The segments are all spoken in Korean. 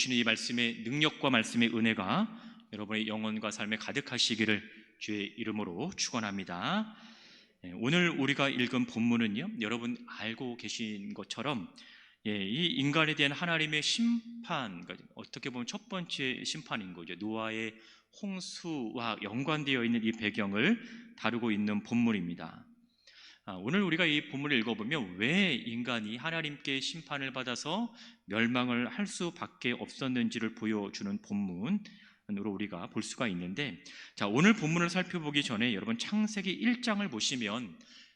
주시는 이 말씀의 능력과 말씀의 은혜가 여러분의 영혼과 삶에 가득하시기를 주의 이름으로 축원합니다. 오늘 우리가 읽은 본문은요, 여러분 알고 계신 것처럼 이 인간에 대한 하나님의 심판, 어떻게 보면 첫 번째 심판인 거죠. 노아의 홍수와 연관되어 있는 이 배경을 다루고 있는 본문입니다. 오늘 우리가 이 본문을 읽어보면 왜 인간이 하나님께 심판을 받아서 멸망을 할 수밖에 없었는지를 보여주는 본문으로 우리가 볼 수가 있는데, 자, 오늘 본문을 살펴보기 전에 여러분 창세기 1장을 보시면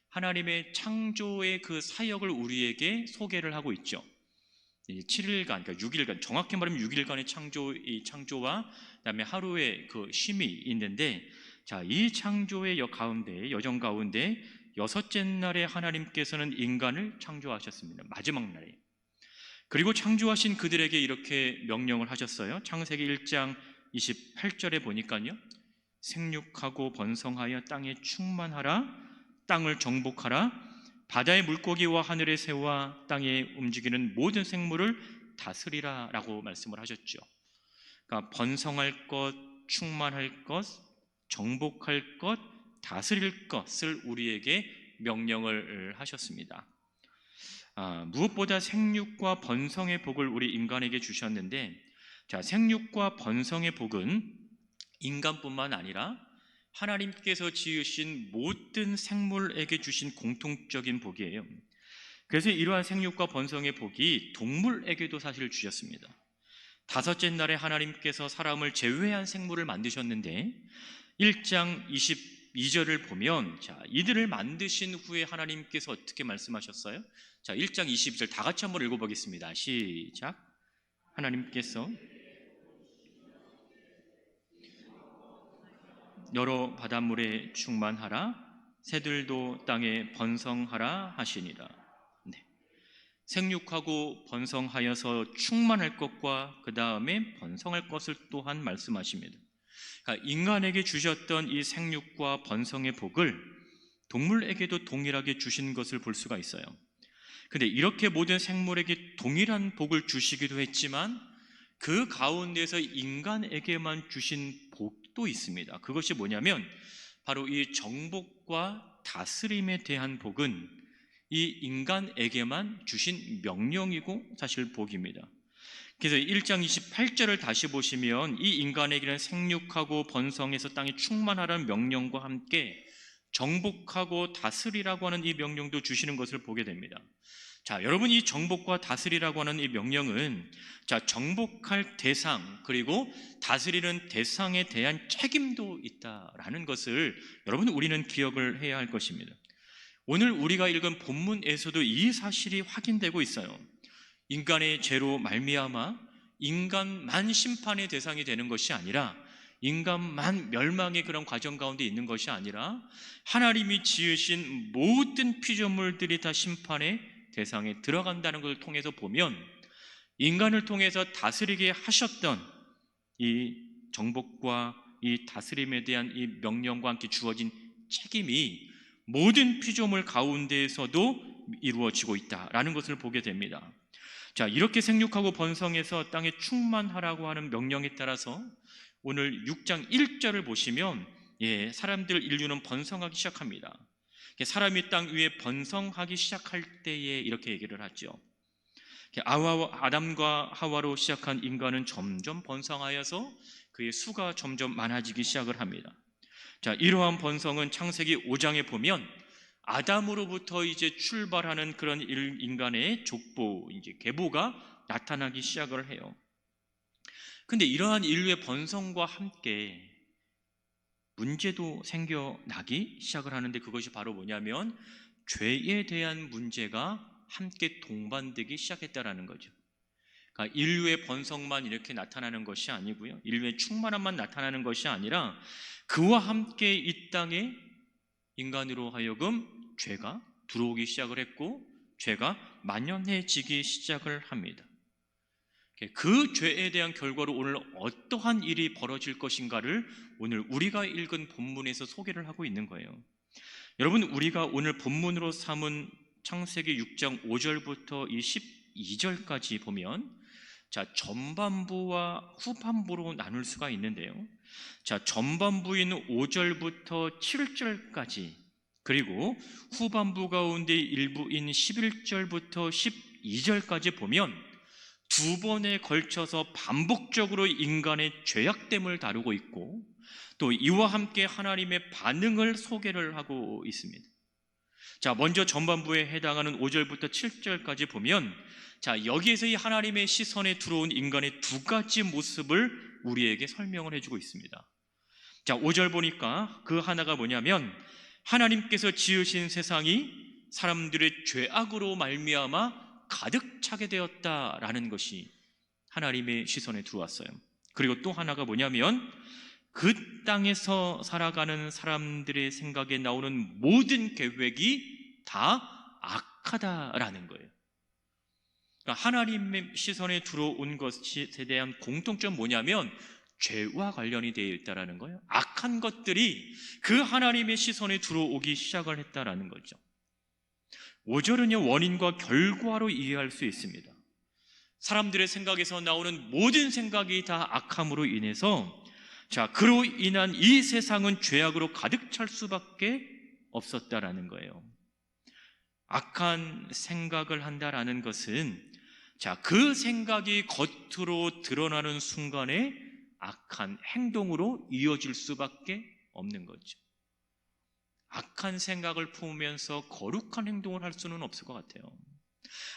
하나님의 창조의 그 사역을 우리에게 소개를 하고 있죠. 7일간, 그러니까 6일간, 정확히 말하면 6일간의 창조와 그다음에 하루의 그 쉼이 있는데, 자, 이 창조의 여정 가운데 여섯째 날에 하나님께서는 인간을 창조하셨습니다. 마지막 날에. 그리고 창조하신 그들에게 이렇게 명령을 하셨어요. 창세기 1장 28절에 보니까요, 생육하고 번성하여 땅에 충만하라, 땅을 정복하라, 바다의 물고기와 하늘의 새와 땅에 움직이는 모든 생물을 다스리라 라고 말씀을 하셨죠. 그러니까 번성할 것, 충만할 것, 정복할 것, 다스릴 것을 우리에게 명령을 하셨습니다. 무엇보다 생육과 번성의 복을 우리 인간에게 주셨는데, 자, 생육과 번성의 복은 인간뿐만 아니라 하나님께서 지으신 모든 생물에게 주신 공통적인 복이에요. 그래서 이러한 생육과 번성의 복이 동물에게도 사실 주셨습니다. 다섯째 날에 하나님께서 사람을 제외한 생물을 만드셨는데 1장 22절을 보면, 자, 이들을 만드신 후에 하나님께서 어떻게 말씀하셨어요? 자, 1장 22절 다 같이 한번 읽어보겠습니다. 시작. 하나님께서 여러 바닷물에 충만하라, 새들도 땅에 번성하라 하시니라. 네. 생육하고 번성하여서 충만할 것과 그 다음에 번성할 것을 또한 말씀하십니다. 그러니까 인간에게 주셨던 이 생육과 번성의 복을 동물에게도 동일하게 주신 것을 볼 수가 있어요. 그런데 이렇게 모든 생물에게 동일한 복을 주시기도 했지만 그 가운데서 인간에게만 주신 복도 있습니다. 그것이 뭐냐면 바로 이 정복과 다스림에 대한 복은 이 인간에게만 주신 명령이고 사실 복입니다. 그래서 1장 28절을 다시 보시면 이 인간에게는 생육하고 번성해서 땅에 충만하라는 명령과 함께 정복하고 다스리라고 하는 이 명령도 주시는 것을 보게 됩니다. 자, 여러분, 이 정복과 다스리라고 하는 이 명령은, 자, 정복할 대상 그리고 다스리는 대상에 대한 책임도 있다라는 것을 여러분 우리는 기억을 해야 할 것입니다. 오늘 우리가 읽은 본문에서도 이 사실이 확인되고 있어요. 인간의 죄로 말미암아 인간만 심판의 대상이 되는 것이 아니라, 인간만 멸망의 그런 과정 가운데 있는 것이 아니라 하나님이 지으신 모든 피조물들이 다 심판의 대상에 들어간다는 것을 통해서 보면 인간을 통해서 다스리게 하셨던 이 정복과 이 다스림에 대한 이 명령과 함께 주어진 책임이 모든 피조물 가운데에서도 이루어지고 있다라는 것을 보게 됩니다. 자, 이렇게 생육하고 번성해서 땅에 충만하라고 하는 명령에 따라서 오늘 6장 1절을 보시면, 사람들 인류는 번성하기 시작합니다. 사람이 땅 위에 번성하기 시작할 때에 이렇게 얘기를 하죠. 아담과 하와로 시작한 인간은 점점 번성하여서 그의 수가 점점 많아지기 시작을 합니다. 자, 이러한 번성은 창세기 5장에 보면 아담으로부터 이제 출발하는 그런 인간의 족보, 이제 계보가 나타나기 시작을 해요. 근데 이러한 인류의 번성과 함께 문제도 생겨나기 시작을 하는데, 그것이 바로 뭐냐면 죄에 대한 문제가 함께 동반되기 시작했다라는 거죠. 그러니까 인류의 번성만 이렇게 나타나는 것이 아니고요, 인류의 충만함만 나타나는 것이 아니라 그와 함께 이 땅에 인간으로 하여금 죄가 들어오기 시작을 했고 죄가 만연해지기 시작을 합니다. 그 죄에 대한 결과로 오늘 어떠한 일이 벌어질 것인가를 오늘 우리가 읽은 본문에서 소개를 하고 있는 거예요. 여러분, 우리가 오늘 본문으로 삼은 창세기 6장 5절부터 이 12절까지 보면, 자, 전반부와 후반부로 나눌 수가 있는데요. 자, 전반부인 5절부터 7절까지, 그리고 후반부 가운데 일부인 11절부터 12절까지 보면 두 번에 걸쳐서 반복적으로 인간의 죄악됨을 다루고 있고, 또 이와 함께 하나님의 반응을 소개를 하고 있습니다. 자, 먼저 전반부에 해당하는 5절부터 7절까지 보면, 자, 여기에서 이 하나님의 시선에 들어온 인간의 두 가지 모습을 우리에게 설명을 해주고 있습니다. 자, 5절 보니까 그 하나가 뭐냐면, 하나님께서 지으신 세상이 사람들의 죄악으로 말미암아 가득 차게 되었다라는 것이 하나님의 시선에 들어왔어요. 그리고 또 하나가 뭐냐면, 그 땅에서 살아가는 사람들의 생각에 나오는 모든 계획이 다 악하다라는 거예요. 그러니까 하나님의 시선에 들어온 것에 대한 공통점 뭐냐면 죄와 관련이 되어 있다라는 거예요. 악한 것들이 그 하나님의 시선에 들어오기 시작을 했다라는 거죠. 5절은요, 원인과 결과로 이해할 수 있습니다. 사람들의 생각에서 나오는 모든 생각이 다 악함으로 인해서, 자, 그로 인한 이 세상은 죄악으로 가득 찰 수밖에 없었다라는 거예요. 악한 생각을 한다라는 것은, 자, 그 생각이 겉으로 드러나는 순간에 악한 행동으로 이어질 수밖에 없는 거죠. 악한 생각을 품으면서 거룩한 행동을 할 수는 없을 것 같아요.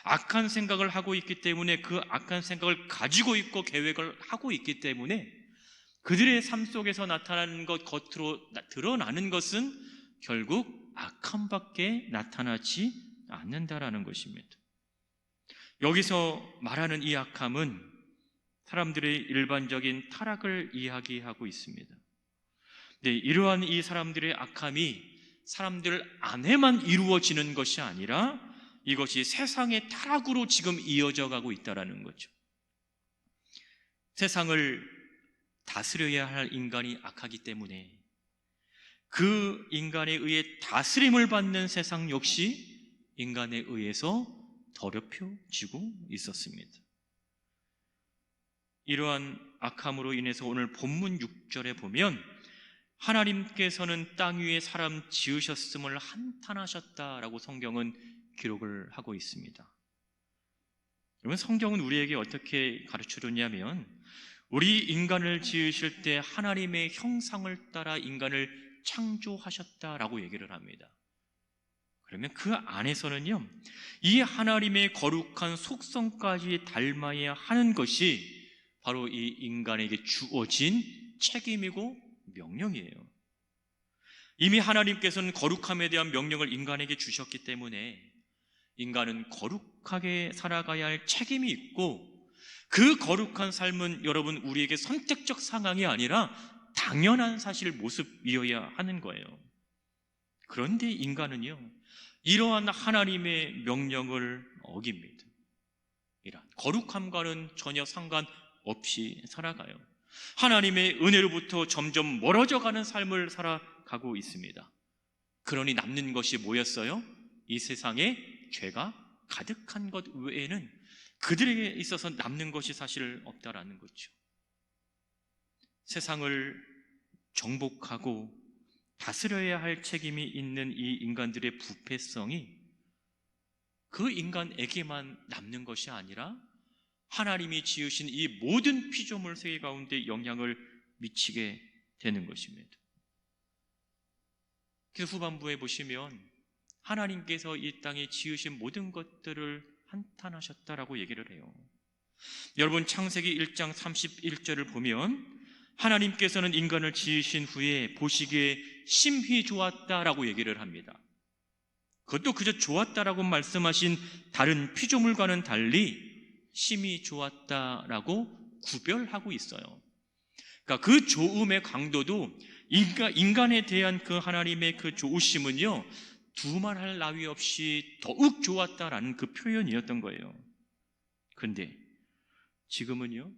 악한 생각을 하고 있기 때문에, 그 악한 생각을 가지고 있고 계획을 하고 있기 때문에 그들의 삶 속에서 나타나는 것, 겉으로 드러나는 것은 결국 악함밖에 나타나지 않는다라는 것입니다. 여기서 말하는 이 악함은 사람들의 일반적인 타락을 이야기하고 있습니다. 네, 이러한 이 사람들의 악함이 사람들 안에만 이루어지는 것이 아니라 이것이 세상의 타락으로 지금 이어져 가고 있다는 거죠. 세상을 다스려야 할 인간이 악하기 때문에 그 인간에 의해 다스림을 받는 세상 역시 인간에 의해서 더럽혀지고 있었습니다. 이러한 악함으로 인해서 오늘 본문 6절에 보면, 하나님께서는 땅 위에 사람 지으셨음을 한탄하셨다라고 성경은 기록을 하고 있습니다. 여러분, 성경은 우리에게 어떻게 가르쳐줬냐면, 우리 인간을 지으실 때 하나님의 형상을 따라 인간을 창조하셨다라고 얘기를 합니다. 그러면 그 안에서는요, 이 하나님의 거룩한 속성까지 닮아야 하는 것이 바로 이 인간에게 주어진 책임이고 명령이에요. 이미 하나님께서는 거룩함에 대한 명령을 인간에게 주셨기 때문에 인간은 거룩하게 살아가야 할 책임이 있고, 그 거룩한 삶은 여러분 우리에게 선택적 상황이 아니라 당연한 사실 모습이어야 하는 거예요. 그런데 인간은요, 이러한 하나님의 명령을 어깁니다. 이러한 거룩함과는 전혀 상관없이 살아가요. 하나님의 은혜로부터 점점 멀어져 가는 삶을 살아가고 있습니다. 그러니 남는 것이 뭐였어요? 이 세상에 죄가 가득한 것 외에는 그들에게 있어서 남는 것이 사실 없다라는 거죠. 세상을 정복하고 다스려야 할 책임이 있는 이 인간들의 부패성이 그 인간에게만 남는 것이 아니라 하나님이 지으신 이 모든 피조물 세계 가운데 영향을 미치게 되는 것입니다. 그래서 후반부에 보시면 하나님께서 이 땅에 지으신 모든 것들을 한탄하셨다라고 얘기를 해요. 여러분, 창세기 1장 31절을 보면 하나님께서는 인간을 지으신 후에 보시기에 심히 좋았다라고 얘기를 합니다. 그것도 그저 좋았다라고 말씀하신 다른 피조물과는 달리 심히 좋았다라고 구별하고 있어요. 그러니까 그 좋음의 강도도 인간에 대한 그 하나님의 그 좋으심은요, 두말할 나위 없이 더욱 좋았다라는 그 표현이었던 거예요. 그런데 지금은요,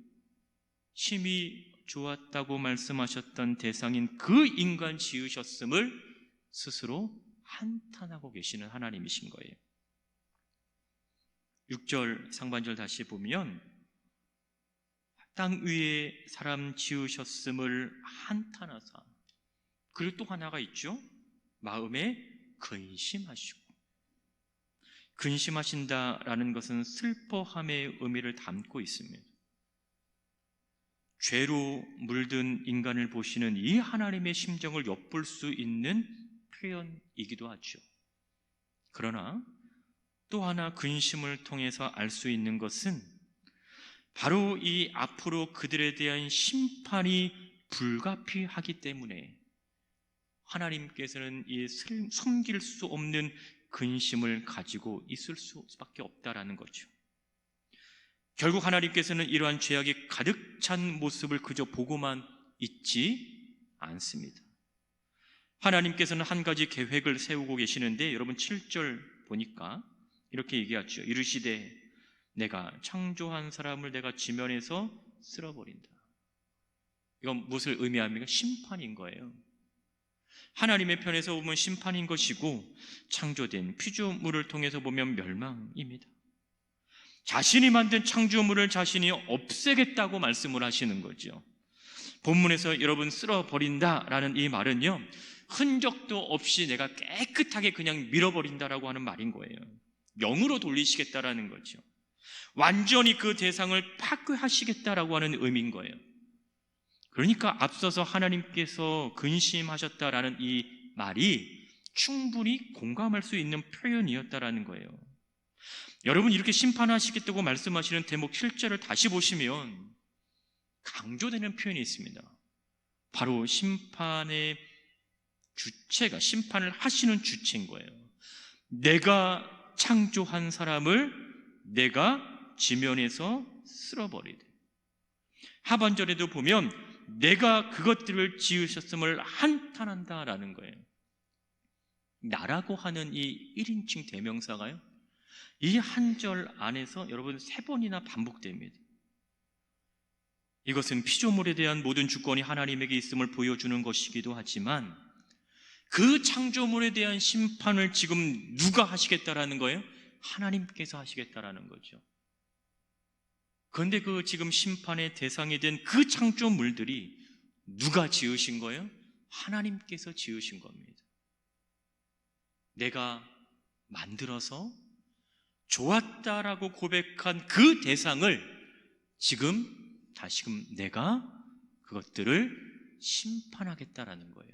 심히 좋았다고 말씀하셨던 대상인 그 인간 지으셨음을 스스로 한탄하고 계시는 하나님이신 거예요. 6절 상반절 다시 보면 땅 위에 사람 지으셨음을 한탄하사. 그리고 또 하나가 있죠. 마음에 근심하시고. 근심하신다라는 것은 슬퍼함의 의미를 담고 있습니다. 죄로 물든 인간을 보시는 이 하나님의 심정을 엿볼 수 있는 표현이기도 하죠. 그러나 또 하나 근심을 통해서 알 수 있는 것은 바로 이 앞으로 그들에 대한 심판이 불가피하기 때문에 하나님께서는 이 숨길 수 없는 근심을 가지고 있을 수밖에 없다라는 거죠. 결국 하나님께서는 이러한 죄악이 가득 찬 모습을 그저 보고만 있지 않습니다. 하나님께서는 한 가지 계획을 세우고 계시는데, 여러분 7절 보니까 이렇게 얘기하죠. 이르시되 내가 창조한 사람을 내가 지면에서 쓸어버린다. 이건 무엇을 의미합니까? 심판인 거예요. 하나님의 편에서 보면 심판인 것이고, 창조된 피조물을 통해서 보면 멸망입니다. 자신이 만든 창조물을 자신이 없애겠다고 말씀을 하시는 거죠. 본문에서 여러분 쓸어버린다라는 이 말은요, 흔적도 없이 내가 깨끗하게 그냥 밀어버린다라고 하는 말인 거예요. 영으로 돌리시겠다라는 거죠. 완전히 그 대상을 파괴하시겠다라고 하는 의미인 거예요. 그러니까 앞서서 하나님께서 근심하셨다라는 이 말이 충분히 공감할 수 있는 표현이었다라는 거예요. 여러분, 이렇게 심판하시겠다고 말씀하시는 대목 7절을 다시 보시면 강조되는 표현이 있습니다. 바로 심판의 주체가, 심판을 하시는 주체인 거예요. 내가 창조한 사람을 내가 지면에서 쓸어버리되. 하반절에도 보면 내가 그것들을 지으셨음을 한탄한다라는 거예요. 나라고 하는 이 1인칭 대명사가요, 이 한 절 안에서 여러분 3번이나 반복됩니다. 이것은 피조물에 대한 모든 주권이 하나님에게 있음을 보여주는 것이기도 하지만, 그 창조물에 대한 심판을 지금 누가 하시겠다라는 거예요? 하나님께서 하시겠다라는 거죠. 그런데 그 지금 심판의 대상이 된 그 창조물들이 누가 지으신 거예요? 하나님께서 지으신 겁니다. 내가 만들어서 좋았다라고 고백한 그 대상을 다시금 내가 그것들을 심판하겠다라는 거예요.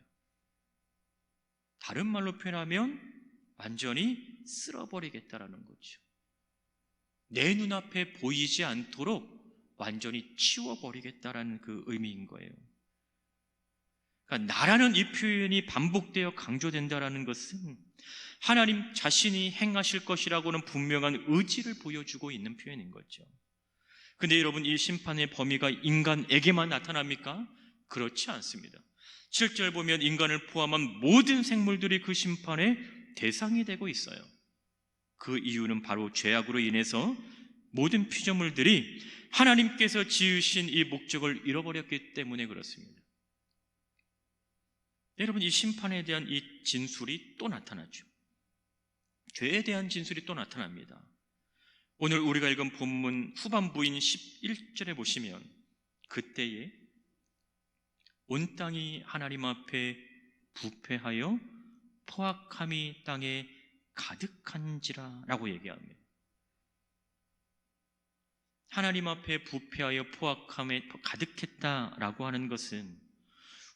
다른 말로 표현하면 완전히 쓸어버리겠다라는 거죠. 내 눈앞에 보이지 않도록 완전히 치워버리겠다라는 그 의미인 거예요. 그러니까 나라는 이 표현이 반복되어 강조된다라는 것은 하나님 자신이 행하실 것이라고는 분명한 의지를 보여주고 있는 표현인 거죠. 근데 여러분, 이 심판의 범위가 인간에게만 나타납니까? 그렇지 않습니다. 7절 보면 인간을 포함한 모든 생물들이 그 심판의 대상이 되고 있어요. 그 이유는 바로 죄악으로 인해서 모든 피조물들이 하나님께서 지으신 이 목적을 잃어버렸기 때문에 그렇습니다. 여러분, 이 심판에 대한 이 진술이 또 나타나죠. 죄에 대한 진술이 또 나타납니다. 오늘 우리가 읽은 본문 후반부인 11절에 보시면, 그때에 온 땅이 하나님 앞에 부패하여 포악함이 땅에 가득한지라 라고 얘기합니다. 하나님 앞에 부패하여 포악함에 가득했다라고 하는 것은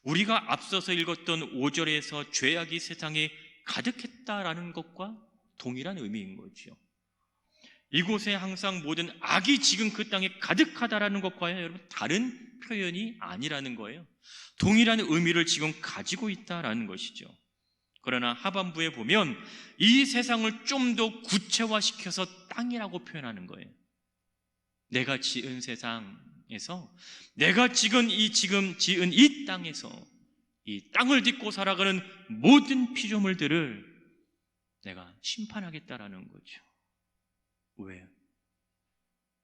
우리가 앞서서 읽었던 5절에서 죄악이 세상에 가득했다라는 것과 동일한 의미인 거죠. 이곳에 항상 모든 악이 지금 그 땅에 가득하다라는 것과요, 여러분, 다른 표현이 아니라는 거예요. 동일한 의미를 지금 가지고 있다라는 것이죠. 그러나 하반부에 보면 이 세상을 좀 더 구체화시켜서 땅이라고 표현하는 거예요. 내가 지은 세상에서, 내가 지금 지은 이 땅에서 이 땅을 딛고 살아가는 모든 피조물들을 내가 심판하겠다라는 거죠. 왜?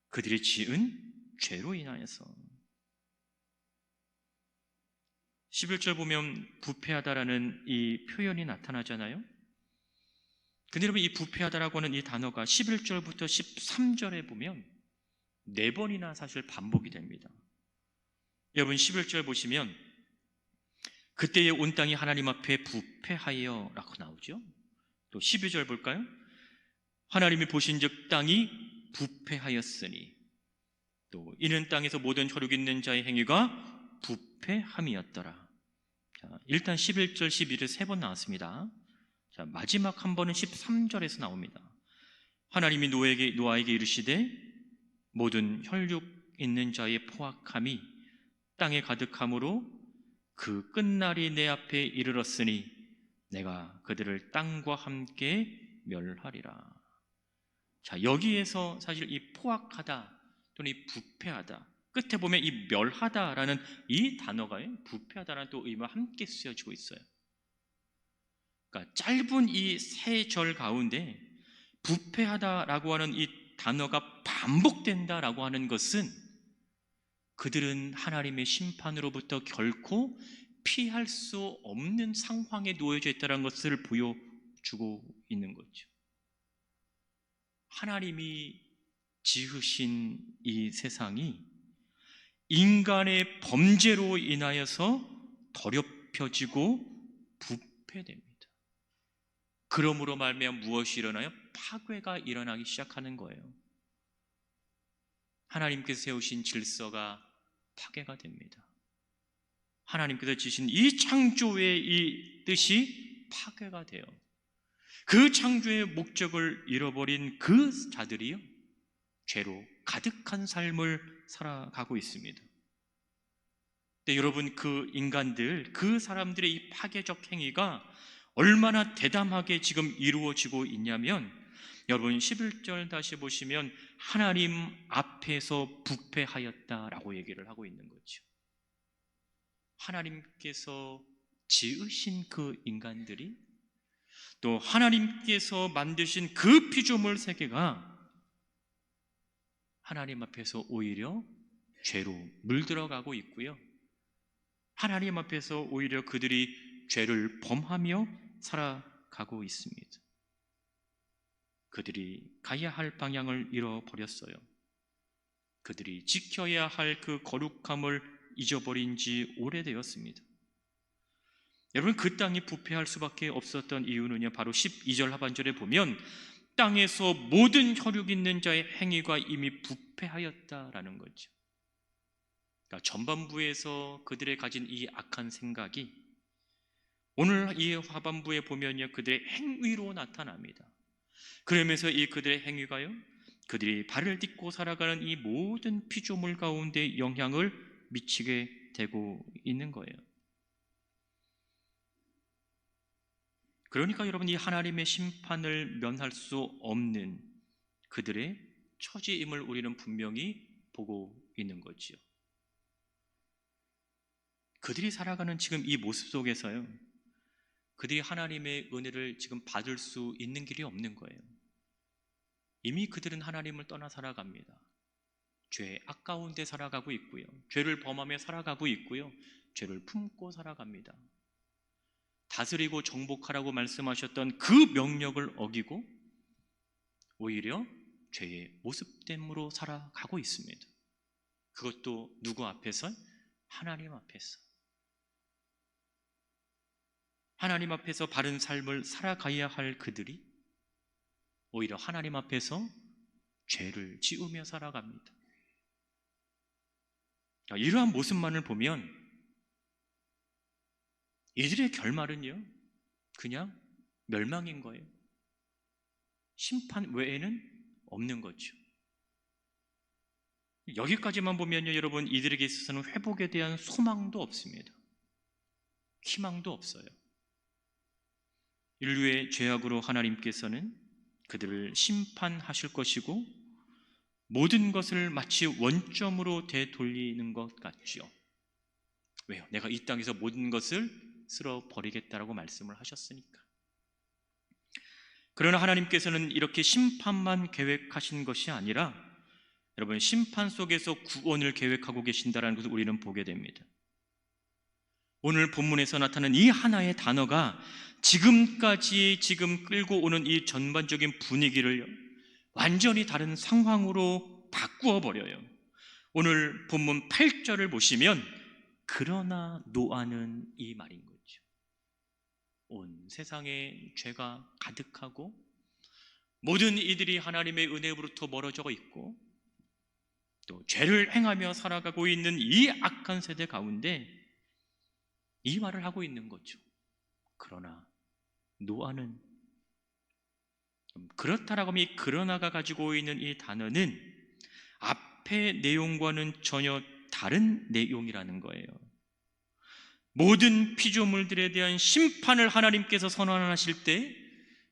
그들이 지은 죄로 인하여서. 11절 보면 부패하다라는 이 표현이 나타나잖아요. 근데 여러분, 이 부패하다라고 하는 이 단어가 11절부터 13절에 보면 4번이나 사실 반복이 됩니다. 여러분 11절 보시면 그때에 온 땅이 하나님 앞에 부패하여 라고 나오죠. 또 12절 볼까요? 하나님이 보신즉 땅이 부패하였으니 또 이는 땅에서 모든 혈육 있는 자의 행위가 부패함이었더라. 자, 일단 11절 12절 세 번 나왔습니다. 자, 마지막 한 번은 13절에서 나옵니다. 하나님이 노아에게 이르시되 모든 혈육 있는 자의 포악함이 땅에 가득함으로 그 끝날이 내 앞에 이르렀으니 내가 그들을 땅과 함께 멸하리라. 자, 여기에서 사실 이 포악하다 또는 이 부패하다, 끝에 보면 이 멸하다라는 이 단어가 부패하다라는 또 의미와 함께 쓰여지고 있어요. 그러니까 짧은 이 세 절 가운데 부패하다라고 하는 이 단어가 반복된다라고 하는 것은 그들은 하나님의 심판으로부터 결코 피할 수 없는 상황에 놓여져 있다는 것을 보여주고 있는 거죠. 하나님이 지으신 이 세상이 인간의 범죄로 인하여서 더럽혀지고 부패됩니다. 그러므로 말미암아 무엇이 일어나요? 파괴가 일어나기 시작하는 거예요. 하나님께서 세우신 질서가 파괴가 됩니다. 하나님께서 지신 이 창조의 이 뜻이 파괴가 돼요. 그 창조의 목적을 잃어버린 그 자들이요, 죄로 가득한 삶을 살아가고 있습니다. 근데 여러분, 그 인간들, 그 사람들의 이 파괴적 행위가 얼마나 대담하게 지금 이루어지고 있냐면, 여러분 11절 다시 보시면 하나님 앞에서 부패하였다라고 얘기를 하고 있는 거죠. 하나님께서 지으신 그 인간들이, 또 하나님께서 만드신 그 피조물 세계가 하나님 앞에서 오히려 죄로 물들어가고 있고요, 하나님 앞에서 오히려 그들이 죄를 범하며 살아가고 있습니다. 그들이 가야 할 방향을 잃어버렸어요. 그들이 지켜야 할 그 거룩함을 잊어버린 지 오래되었습니다. 여러분, 그 땅이 부패할 수밖에 없었던 이유는요, 바로 12절 하반절에 보면 땅에서 모든 혈육 있는 자의 행위가 이미 부패하였다라는 거죠. 그러니까 전반부에서 그들의 가진 이 악한 생각이 오늘 이 하반부에 보면요, 그들의 행위로 나타납니다. 그러면서 이 그들의 행위가요, 그들이 발을 딛고 살아가는 이 모든 피조물 가운데 영향을 미치게 되고 있는 거예요. 그러니까 여러분, 이 하나님의 심판을 면할 수 없는 그들의 처지임을 우리는 분명히 보고 있는 거지요. 그들이 살아가는 지금 이 모습 속에서요, 그들이 하나님의 은혜를 지금 받을 수 있는 길이 없는 거예요. 이미 그들은 하나님을 떠나 살아갑니다. 죄 아까운데 살아가고 있고요, 죄를 범하며 살아가고 있고요, 죄를 품고 살아갑니다. 다스리고 정복하라고 말씀하셨던 그 명령을 어기고 오히려 죄의 모습됨으로 살아가고 있습니다. 그것도 누구 앞에서? 하나님 앞에서. 하나님 앞에서 바른 삶을 살아가야 할 그들이 오히려 하나님 앞에서 죄를 지으며 살아갑니다. 이러한 모습만을 보면 이들의 결말은요, 그냥 멸망인 거예요. 심판 외에는 없는 거죠. 여기까지만 보면요, 여러분, 이들에게 있어서는 회복에 대한 소망도 없습니다. 희망도 없어요. 인류의 죄악으로 하나님께서는 그들을 심판하실 것이고 모든 것을 마치 원점으로 되돌리는 것 같죠. 왜요? 내가 이 땅에서 모든 것을 쓸어버리겠다라고 말씀을 하셨으니까. 그러나 하나님께서는 이렇게 심판만 계획하신 것이 아니라 여러분, 심판 속에서 구원을 계획하고 계신다는 것을 우리는 보게 됩니다. 오늘 본문에서 나타나는 이 하나의 단어가 지금까지 끌고 오는 이 전반적인 분위기를 완전히 다른 상황으로 바꾸어 버려요. 오늘 본문 8절을 보시면 그러나 노아는 이 말인 거죠. 온 세상에 죄가 가득하고 모든 이들이 하나님의 은혜로부터 멀어져 있고 또 죄를 행하며 살아가고 있는 이 악한 세대 가운데 이 말을 하고 있는 거죠. 그러나 노아는, 그렇다라고 하면 이 그러나가 가지고 있는 이 단어는 앞의 내용과는 전혀 다른 내용이라는 거예요. 모든 피조물들에 대한 심판을 하나님께서 선언하실 때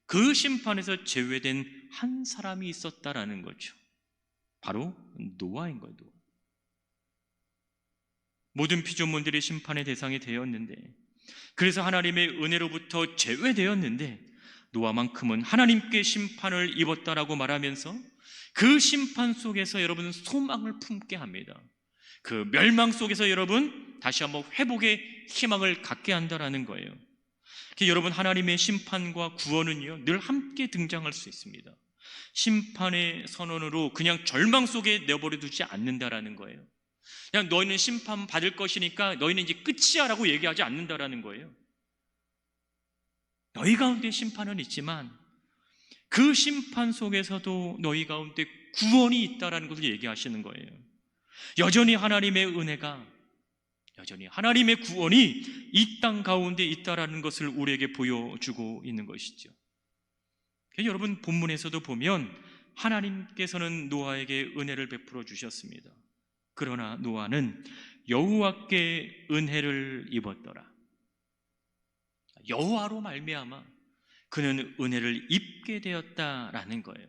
그 심판에서 제외된 한 사람이 있었다라는 거죠. 바로 노아인 거예요. 노아. 모든 피조물들이 심판의 대상이 되었는데, 그래서 하나님의 은혜로부터 제외되었는데 노아만큼은 하나님께 심판을 입었다라고 말하면서 그 심판 속에서 여러분 소망을 품게 합니다. 그 멸망 속에서 여러분 다시 한번 회복의 희망을 갖게 한다라는 거예요. 여러분, 하나님의 심판과 구원은요 늘 함께 등장할 수 있습니다. 심판의 선언으로 그냥 절망 속에 내버려 두지 않는다라는 거예요. 그냥 너희는 심판 받을 것이니까 너희는 이제 끝이야 라고 얘기하지 않는다라는 거예요. 너희 가운데 심판은 있지만 그 심판 속에서도 너희 가운데 구원이 있다라는 것을 얘기하시는 거예요. 여전히 하나님의 은혜가, 여전히 하나님의 구원이 이 땅 가운데 있다라는 것을 우리에게 보여주고 있는 것이죠. 여러분, 본문에서도 보면 하나님께서는 노아에게 은혜를 베풀어 주셨습니다. 그러나 노아는 여호와께 은혜를 입었더라. 여호와로 말미암아 그는 은혜를 입게 되었다라는 거예요.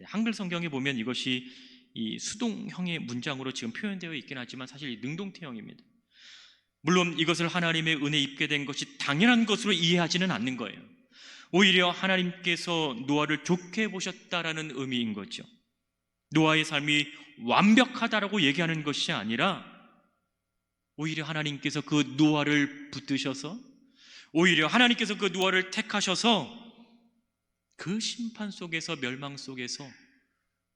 한글 성경에 보면 이것이 이 수동형의 문장으로 지금 표현되어 있긴 하지만 사실 능동태형입니다. 물론 이것을 하나님의 은혜 입게 된 것이 당연한 것으로 이해하지는 않는 거예요. 오히려 하나님께서 노아를 좋게 보셨다라는 의미인 거죠. 노아의 삶이 완벽하다라고 얘기하는 것이 아니라 오히려 하나님께서 그 노아를 붙드셔서, 오히려 하나님께서 그 노아를 택하셔서 그 심판 속에서, 멸망 속에서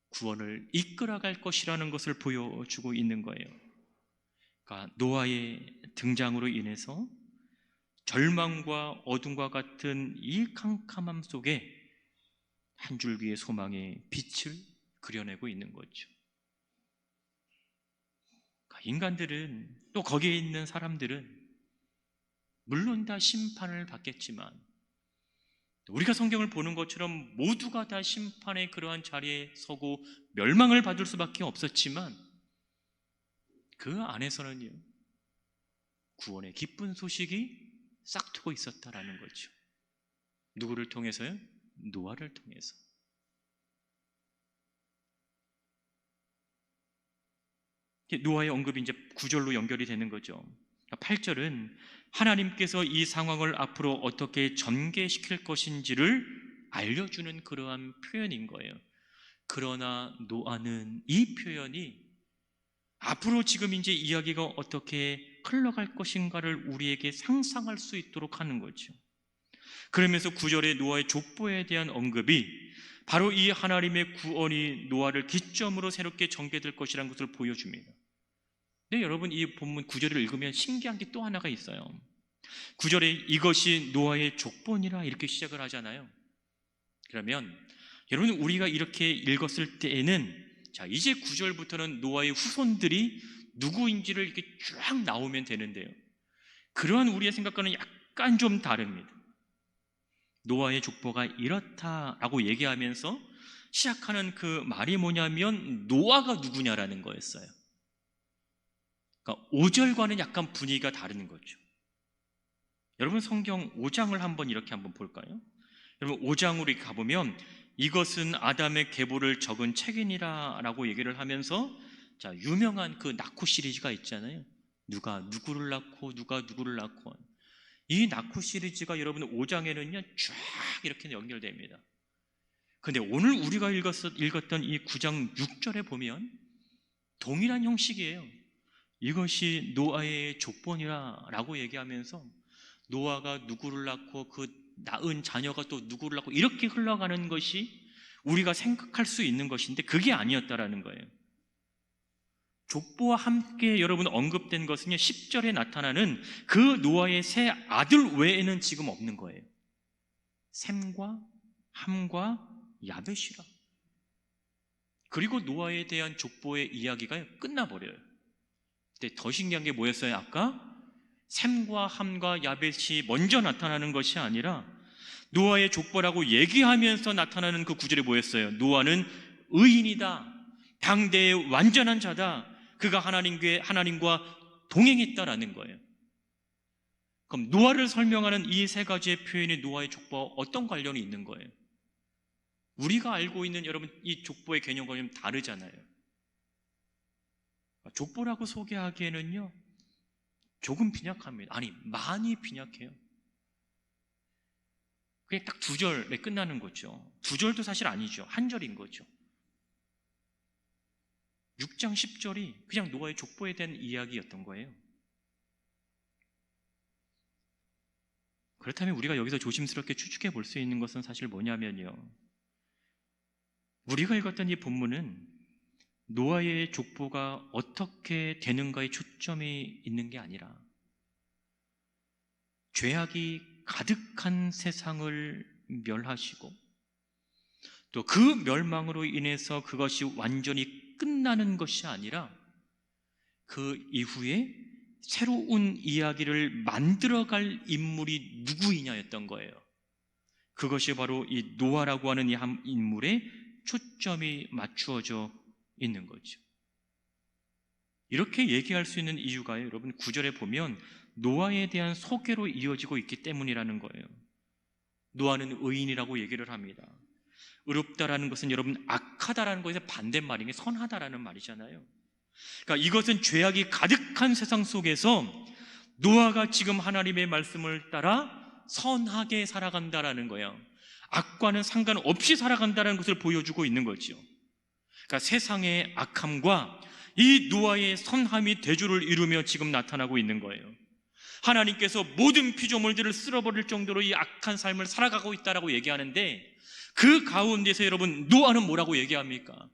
구원을 이끌어갈 것이라는 것을 보여주고 있는 거예요. 그러니까 노아의 등장으로 인해서 절망과 어둠과 같은 이 캄캄함 속에 한 줄기의 소망의 빛을 그려내고 있는 거죠. 그러니까 인간들은, 또 거기에 있는 사람들은 물론 다 심판을 받겠지만 우리가 성경을 보는 것처럼 모두가 다 심판의 그러한 자리에 서고 멸망을 받을 수밖에 없었지만 그 안에서는요 구원의 기쁜 소식이 싹트고 있었다라는 거죠. 누구를 통해서요? 노아를 통해서. 노아의 언급이 이제 9절로 연결이 되는 거죠. 8절은 하나님께서 이 상황을 앞으로 어떻게 전개시킬 것인지를 알려주는 그러한 표현인 거예요. 그러나 노아는, 이 표현이 앞으로 지금 이제 이야기가 어떻게 흘러갈 것인가를 우리에게 상상할 수 있도록 하는 거죠. 그러면서 9절의 노아의 족보에 대한 언급이 바로 이 하나님의 구원이 노아를 기점으로 새롭게 전개될 것이라는 것을 보여줍니다. 네, 여러분, 이 본문 9절을 읽으면 신기한 게 또 하나가 있어요. 9절에 이것이 노아의 족본이라 이렇게 시작을 하잖아요. 그러면 여러분, 우리가 이렇게 읽었을 때에는 자, 이제 9절부터는 노아의 후손들이 누구인지를 이렇게 쫙 나오면 되는데요, 그러한 우리의 생각과는 약간 좀 다릅니다. 노아의 족보가 이렇다라고 얘기하면서 시작하는 그 말이 뭐냐면 노아가 누구냐라는 거였어요. 그러니까 5절과는 약간 분위기가 다른 거죠. 여러분, 성경 5장을 한번 이렇게 한번 볼까요? 여러분, 5장으로 이렇게 가보면 이것은 아담의 계보를 적은 책이니라 라고 얘기를 하면서, 자, 유명한 그 낳고 시리즈가 있잖아요. 누가 누구를 낳고 누가 누구를 낳고, 이 낳고 시리즈가 여러분 5장에는요 쫙 이렇게 연결됩니다. 근데 오늘 우리가 읽었던 이 9장 6절에 보면 동일한 형식이에요. 이것이 노아의 족본이라 라고 얘기하면서 노아가 누구를 낳고 그 낳은 자녀가 또 누구를 낳고 이렇게 흘러가는 것이 우리가 생각할 수 있는 것인데 그게 아니었다라는 거예요. 족보와 함께 여러분 언급된 것은요, 10절에 나타나는 그 노아의 세 아들 외에는 지금 없는 거예요. 셈과 함과 야벳이라. 그리고 노아에 대한 족보의 이야기가 끝나버려요. 근데 더 신기한 게 뭐였어요? 아까 셈과 함과 야벳이 먼저 나타나는 것이 아니라 노아의 족보라고 얘기하면서 나타나는 그 구절이 뭐였어요? 노아는 의인이다, 당대의 완전한 자다, 그가 하나님과 동행했다라는 거예요. 그럼 노아를 설명하는 이 세 가지의 표현이 노아의 족보와 어떤 관련이 있는 거예요? 우리가 알고 있는 여러분 이 족보의 개념과 좀 다르잖아요. 족보라고 소개하기에는요 조금 빈약합니다. 아니, 많이 빈약해요. 그냥 딱 2절에 끝나는 거죠. 2절도 사실 아니죠. 한 절인 거죠. 6장 10절이 그냥 노아의 족보에 대한 이야기였던 거예요. 그렇다면 우리가 여기서 조심스럽게 추측해 볼 수 있는 것은 사실 뭐냐면요, 우리가 읽었던 이 본문은 노아의 족보가 어떻게 되는가에 초점이 있는 게 아니라 죄악이 가득한 세상을 멸하시고 또 그 멸망으로 인해서 그것이 완전히 끝나는 것이 아니라 그 이후에 새로운 이야기를 만들어갈 인물이 누구이냐였던 거예요. 그것이 바로 이 노아라고 하는 이 한 인물에 초점이 맞추어져 있는 거죠. 이렇게 얘기할 수 있는 이유가 여러분 9절에 보면 노아에 대한 소개로 이어지고 있기 때문이라는 거예요. 노아는 의인이라고 얘기를 합니다. 의롭다라는 것은 여러분 악하다라는 것의 반대말인 게 선하다라는 말이잖아요. 그러니까 이것은 죄악이 가득한 세상 속에서 노아가 지금 하나님의 말씀을 따라 선하게 살아간다라는 거예요. 악과는 상관없이 살아간다는 것을 보여주고 있는 거죠. 그러니까 세상의 악함과 이 노아의 선함이 대조를 이루며 지금 나타나고 있는 거예요. 하나님께서 모든 피조물들을 쓸어버릴 정도로 이 악한 삶을 살아가고 있다라고 얘기하는데 그 가운데서 여러분 노아는 뭐라고 얘기합니까?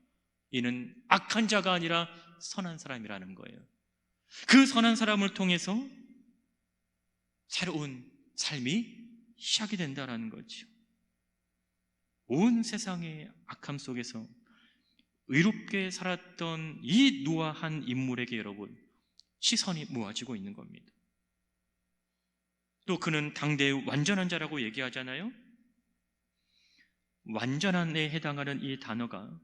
이는 악한 자가 아니라 선한 사람이라는 거예요. 그 선한 사람을 통해서 새로운 삶이 시작이 된다는 거죠. 온 세상의 악함 속에서 의롭게 살았던 이 노아 한 인물에게 여러분 시선이 모아지고 있는 겁니다. 또 그는 당대의 완전한 자라고 얘기하잖아요. 완전한에 해당하는 이 단어가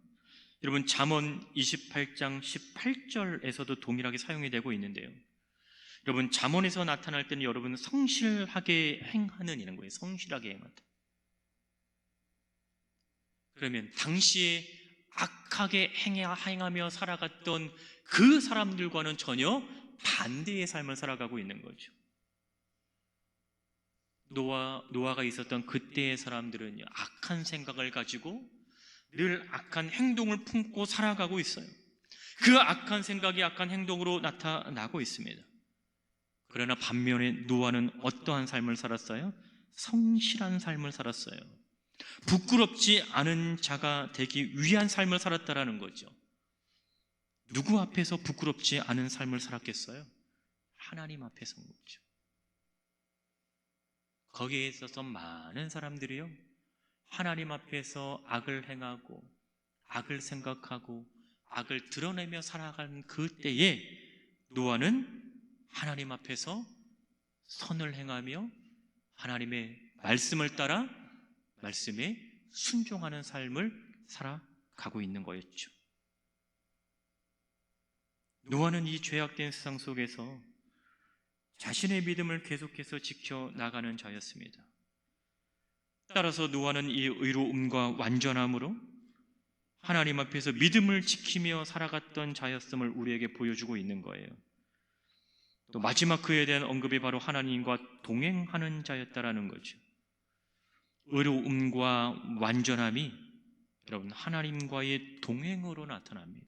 여러분 잠언 28장 18절에서도 동일하게 사용이 되고 있는데요, 여러분 잠언에서 나타날 때는 여러분 성실하게 행하는 이런 거예요. 성실하게 행한다. 그러면 당시에 악하게 행하며 살아갔던 그 사람들과는 전혀 반대의 삶을 살아가고 있는 거죠. 노아가 있었던 그때의 사람들은 악한 생각을 가지고 늘 악한 행동을 품고 살아가고 있어요. 그 악한 생각이 악한 행동으로 나타나고 있습니다. 그러나 반면에 노아는 어떠한 삶을 살았어요? 성실한 삶을 살았어요. 부끄럽지 않은 자가 되기 위한 삶을 살았다라는 거죠. 누구 앞에서 부끄럽지 않은 삶을 살았겠어요? 하나님 앞에서인 거죠. 거기에 있어서 많은 사람들이요, 하나님 앞에서 악을 행하고 악을 생각하고 악을 드러내며 살아가는 그때에 노아는 하나님 앞에서 선을 행하며 하나님의 말씀을 따라 말씀에 순종하는 삶을 살아가고 있는 거였죠. 노아는 이 죄악된 세상 속에서 자신의 믿음을 계속해서 지켜나가는 자였습니다. 따라서 노아는 이 의로움과 완전함으로 하나님 앞에서 믿음을 지키며 살아갔던 자였음을 우리에게 보여주고 있는 거예요. 또 마지막 그에 대한 언급이 바로 하나님과 동행하는 자였다라는 거죠. 의로움과 완전함이 여러분 하나님과의 동행으로 나타납니다.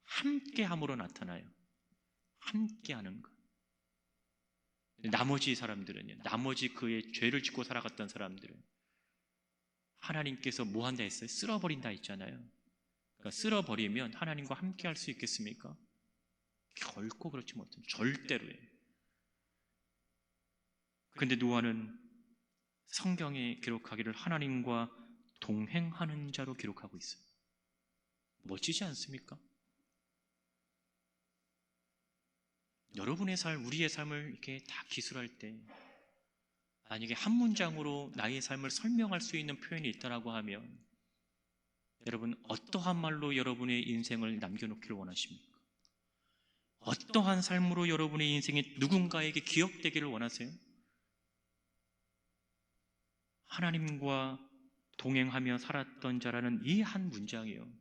함께함으로 나타나요. 함께하는 것. 나머지 사람들은요, 나머지 그의 죄를 짓고 살아갔던 사람들은 하나님께서 뭐 한다 했어요? 쓸어버린다 했잖아요. 그러니까 쓸어버리면 하나님과 함께 할 수 있겠습니까? 결코 그렇지 못한 절대로예요. 그런데 노아는 성경에 기록하기를 하나님과 동행하는 자로 기록하고 있어요. 멋지지 않습니까? 여러분의 삶, 우리의 삶을 이렇게 다 기술할 때 만약에 한 문장으로 나의 삶을 설명할 수 있는 표현이 있다라고 하면 여러분 어떠한 말로 여러분의 인생을 남겨놓기를 원하십니까? 어떠한 삶으로 여러분의 인생이 누군가에게 기억되기를 원하세요? 하나님과 동행하며 살았던 자라는 이 한 문장이요,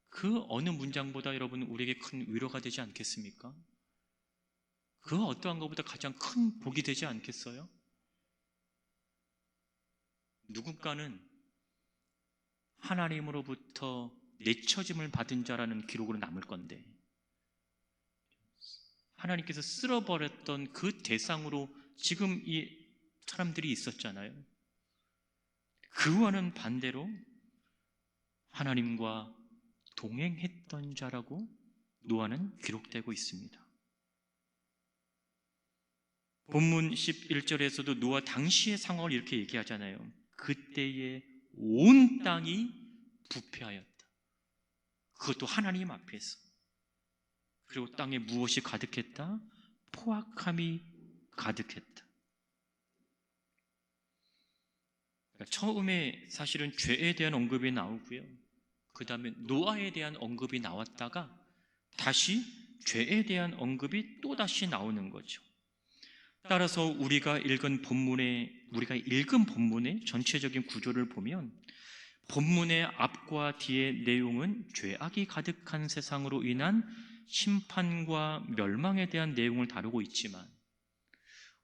그 어느 문장보다 여러분 우리에게 큰 위로가 되지 않겠습니까? 그 어떠한 것보다 가장 큰 복이 되지 않겠어요? 누군가는 하나님으로부터 내쳐짐을 받은 자라는 기록으로 남을 건데 하나님께서 쓸어버렸던 그 대상으로 지금 이 사람들이 있었잖아요. 그와는 반대로 하나님과 동행했던 자라고 노아는 기록되고 있습니다. 본문 11절에서도 노아 당시의 상황을 이렇게 얘기하잖아요. 그때에 온 땅이 부패하였다. 그것도 하나님 앞에서. 그리고 땅에 무엇이 가득했다? 포악함이 가득했다. 그러니까 처음에 사실은 죄에 대한 언급이 나오고요, 그 다음에 노아에 대한 언급이 나왔다가 다시 죄에 대한 언급이 또다시 나오는 거죠. 따라서 우리가 읽은 본문의 전체적인 구조를 보면 본문의 앞과 뒤의 내용은 죄악이 가득한 세상으로 인한 심판과 멸망에 대한 내용을 다루고 있지만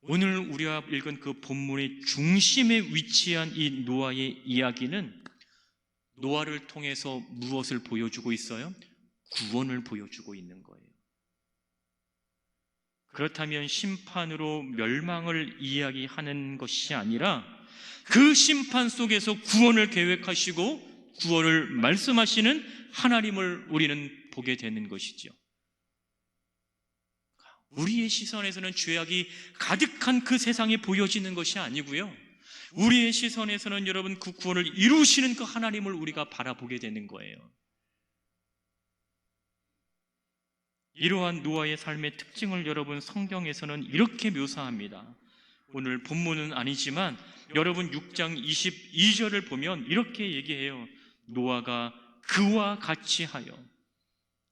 오늘 우리가 읽은 그 본문의 중심에 위치한 이 노아의 이야기는 노아를 통해서 무엇을 보여주고 있어요? 구원을 보여주고 있는 거예요. 그렇다면 심판으로 멸망을 이야기하는 것이 아니라 그 심판 속에서 구원을 계획하시고 구원을 말씀하시는 하나님을 우리는 보게 되는 것이죠. 우리의 시선에서는 죄악이 가득한 그 세상이 보여지는 것이 아니고요, 우리의 시선에서는 여러분 그 구원을 이루시는 그 하나님을 우리가 바라보게 되는 거예요. 이러한 노아의 삶의 특징을 여러분 성경에서는 이렇게 묘사합니다. 오늘 본문은 아니지만 여러분 6장 22절을 보면 이렇게 얘기해요. 노아가 그와 같이 하여.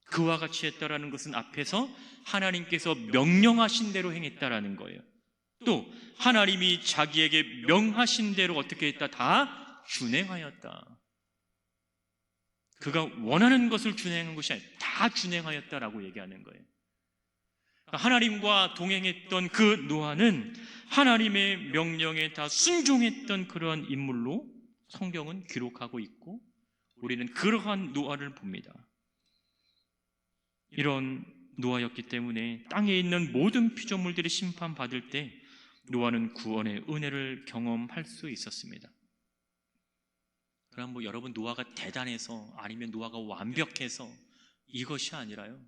그와 같이 했다라는 것은 앞에서 하나님께서 명령하신 대로 행했다라는 거예요. 또 하나님이 자기에게 명하신 대로 어떻게 했다? 다 준행하였다. 그가 원하는 것을 준행한 것이 아니라 다 준행하였다라고 얘기하는 거예요. 하나님과 동행했던 그 노아는 하나님의 명령에 다 순종했던 그러한 인물로 성경은 기록하고 있고 우리는 그러한 노아를 봅니다. 이런 노아였기 때문에 땅에 있는 모든 피조물들이 심판받을 때 노아는 구원의 은혜를 경험할 수 있었습니다. 그럼 여러분 노아가 대단해서 아니면 노아가 완벽해서 이것이 아니라요,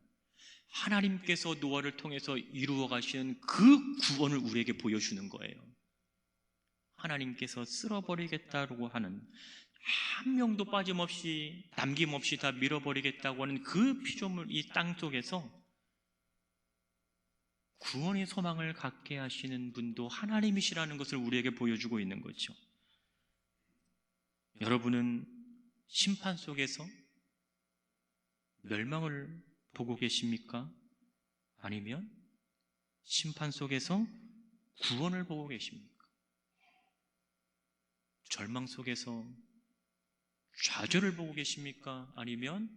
하나님께서 노아를 통해서 이루어 가시는 그 구원을 우리에게 보여주는 거예요. 하나님께서 쓸어버리겠다고 하는, 한 명도 빠짐없이 남김없이 다 밀어버리겠다고 하는 그 피조물, 이 땅 속에서 구원의 소망을 갖게 하시는 분도 하나님이시라는 것을 우리에게 보여주고 있는 거죠. 여러분은 심판 속에서 멸망을 보고 계십니까? 아니면 심판 속에서 구원을 보고 계십니까? 절망 속에서 좌절을 보고 계십니까? 아니면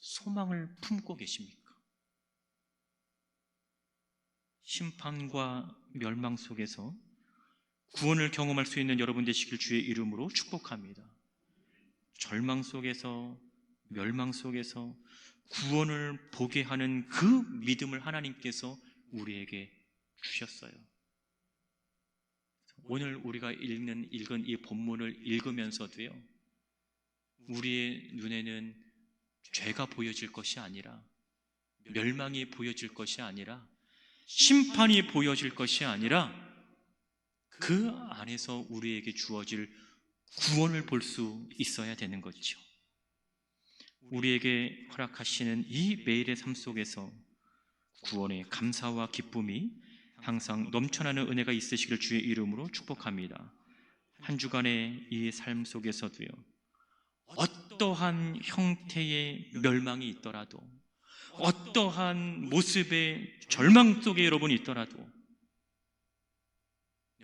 소망을 품고 계십니까? 심판과 멸망 속에서 구원을 경험할 수 있는 여러분 되시길 주의 이름으로 축복합니다. 절망 속에서, 멸망 속에서 구원을 보게 하는 그 믿음을 하나님께서 우리에게 주셨어요. 오늘 우리가 읽은 이 본문을 읽으면서도요, 우리의 눈에는 죄가 보여질 것이 아니라 멸망이 보여질 것이 아니라, 심판이 보여질 것이 아니라 그 안에서 우리에게 주어질 구원을 볼 수 있어야 되는 것이죠. 우리에게 허락하시는 이 매일의 삶 속에서 구원의 감사와 기쁨이 항상 넘쳐나는 은혜가 있으시기를 주의 이름으로 축복합니다. 한 주간의 이 삶 속에서도요, 어떠한 형태의 멸망이 있더라도, 어떠한 모습의 절망 속에 여러분이 있더라도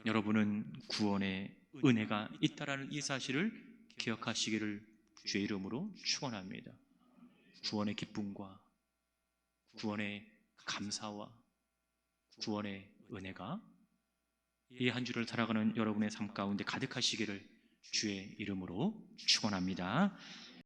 여러분은 구원의 은혜가 있다라는 이 사실을 기억하시기를 주의 이름으로 축원합니다. 구원의 기쁨과 구원의 감사와 구원의 은혜가 이 한 주를 살아가는 여러분의 삶 가운데 가득하시기를 주의 이름으로 축원합니다.